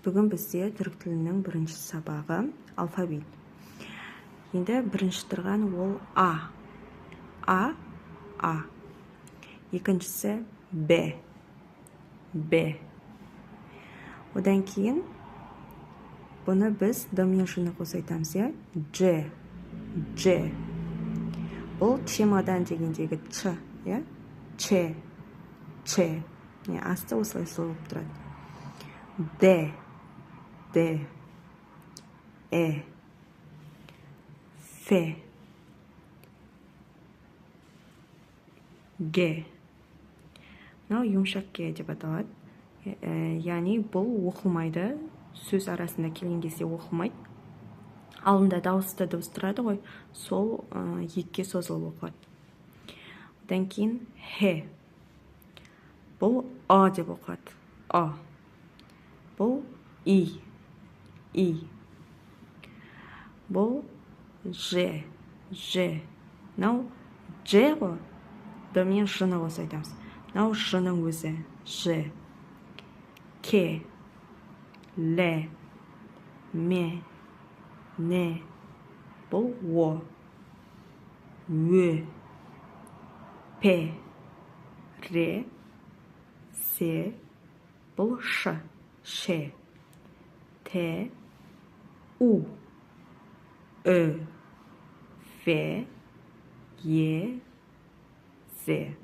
Бүгін бізде түрік тілінің бірінші сабағы алфавит. Енді бірінші тұрған ол А. А. Екіншісі Б. Одан кейін бұны біз домен жыны қоса айтамыз, Дж. Бұл чемодан дегендегі Ч, Ч. Асты осылай болып тұрады. Д. Ф. Г. Мынау жұмшақ Г деп аталады. Яғни бұл оқылмайды. Сөз арасында келген кезде оқылмайды. Алдында дауысты дыбыс тұрады ғой, сол екіге созылып оқылады. Одан кейін Х. Бұл А деп оқылады. А. Бұл И. Бұл Ж. Мынау Ж ғой, домен жыны қоса айтамыз. Мынау жының өзі Ж. К. Л. М. Н. Бұл О. Ө. П. Р. С. Бұл Ш. Т. У. Ö. F. Y. Z.